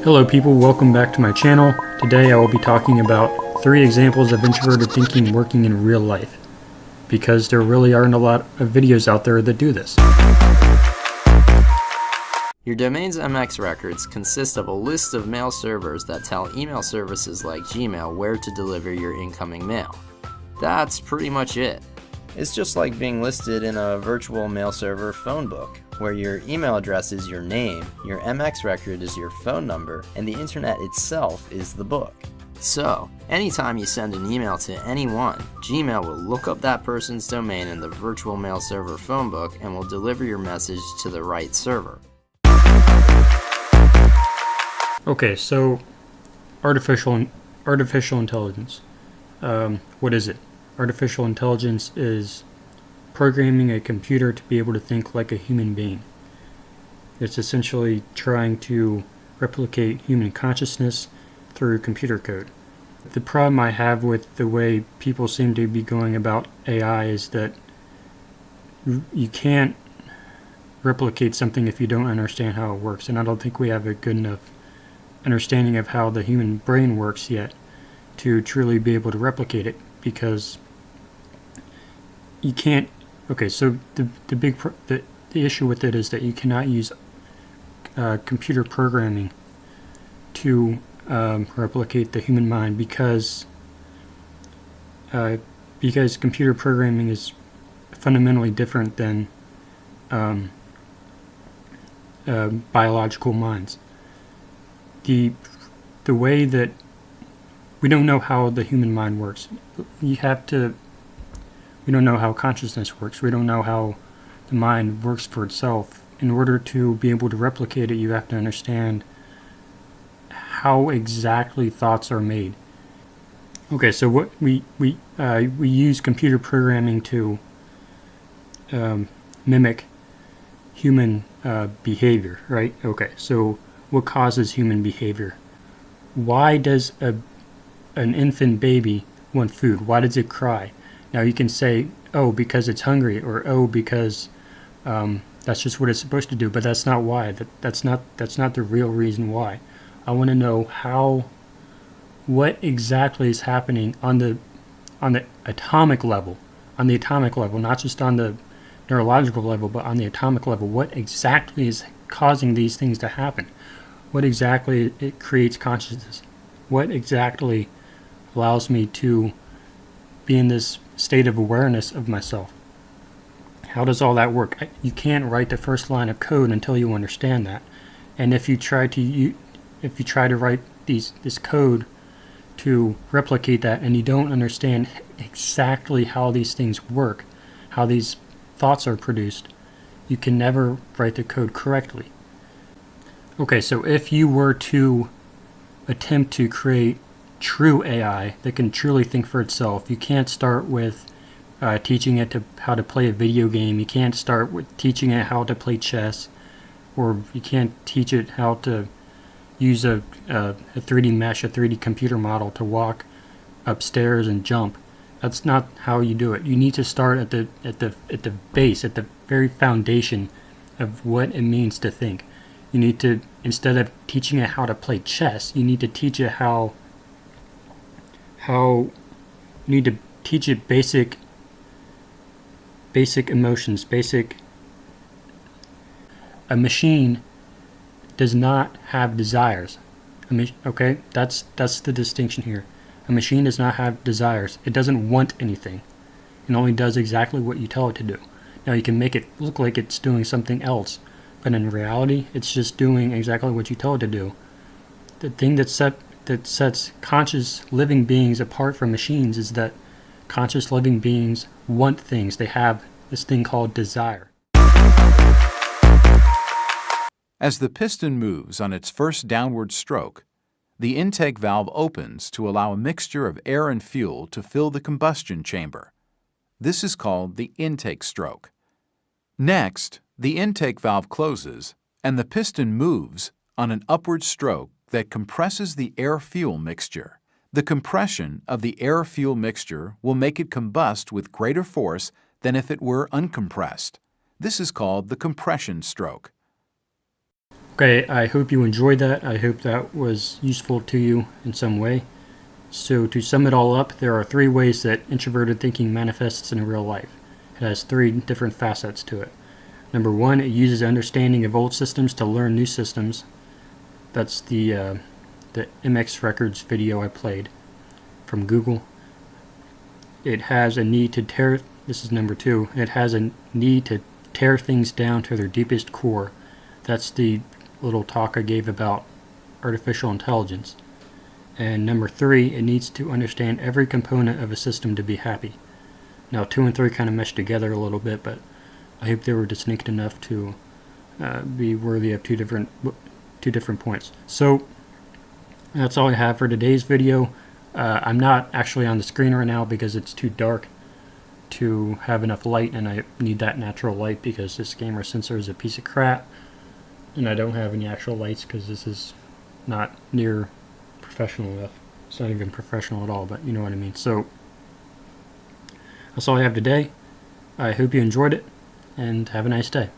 Hello people, welcome back to my channel. Today I will be talking about 3 examples of introverted thinking working in real life, because there really aren't a lot of videos out there that do this. Your domain's MX records consist of a list of mail servers that tell email services like Gmail where to deliver your incoming mail. That's pretty much it. It's just like being listed in a virtual mail server phone book, where your email address is your name, your MX record is your phone number, and the internet itself is the book. So, anytime you send an email to anyone, Gmail will look up that person's domain in the virtual mail server phone book and will deliver your message to the right server. Okay, so artificial intelligence. What is it? Artificial intelligence is programming a computer to be able to think like a human being. It's essentially trying to replicate human consciousness through computer code. The problem I have with the way people seem to be going about AI is that you can't replicate something if you don't understand how it works, and I don't think we have a good enough understanding of how the human brain works yet to truly be able to replicate it, because you can't. Okay, so the issue with it is that you cannot use computer programming to replicate the human mind, because computer programming is fundamentally different than biological minds. The way that we don't know how the human mind works. We don't know how consciousness works. We don't know how the mind works for itself. In order to be able to replicate it, you have to understand how exactly thoughts are made. Okay, so what we use computer programming to mimic human behavior, right? Okay, so what causes human behavior? Why does an infant baby want food? Why does it cry? Now you can say, oh, because it's hungry, or oh, because that's just what it's supposed to do, but that's not why. That's not the real reason why. I want to know what exactly is happening on the atomic level, not just on the neurological level, but on the atomic level. What exactly is causing these things to happen? What exactly it creates consciousness? What exactly allows me to be in this state of awareness of myself? How does all that work? You can't write the first line of code until you understand that. And if you try to write this code to replicate that, and you don't understand exactly how these things work, how these thoughts are produced, you can never write the code correctly. Okay, so if you were to attempt to create true AI that can truly think for itself, you can't start with teaching it how to play a video game. You can't start with teaching it how to play chess, or you can't teach it how to use a 3D mesh, a 3D computer model to walk upstairs and jump. That's not how you do it. You need to start at the base, at the very foundation of what it means to think. You need to, instead of teaching it how to play chess, you need to teach it basic emotions, A machine does not have desires. Okay, that's the distinction here. A machine does not have desires. It doesn't want anything. It only does exactly what you tell it to do. Now you can make it look like it's doing something else, but in reality, it's just doing exactly what you tell it to do. The thing that sets conscious living beings apart from machines is that conscious living beings want things. They have this thing called desire. As the piston moves on its first downward stroke, the intake valve opens to allow a mixture of air and fuel to fill the combustion chamber. This is called the intake stroke. Next, the intake valve closes and the piston moves on an upward stroke that compresses the air-fuel mixture. The compression of the air-fuel mixture will make it combust with greater force than if it were uncompressed. This is called the compression stroke. Okay, I hope you enjoyed that. I hope that was useful to you in some way. So to sum it all up, there are 3 ways that introverted thinking manifests in real life. It has 3 different facets to it. Number 1, it uses understanding of old systems to learn new systems. That's the MX Records video I played from Google. It has a need to tear, this is number 2, it has a need to tear things down to their deepest core. That's the little talk I gave about artificial intelligence. And number 3, it needs to understand every component of a system to be happy. Now 2 and 3 kind of mesh together a little bit, but I hope they were distinct enough to be worthy of two different points. So that's all I have for today's video. I'm not actually on the screen right now because it's too dark to have enough light, and I need that natural light because this camera sensor is a piece of crap, and I don't have any actual lights because this is not near professional enough. It's not even professional at all, but you know what I mean. So that's all I have today. I hope you enjoyed it, and have a nice day.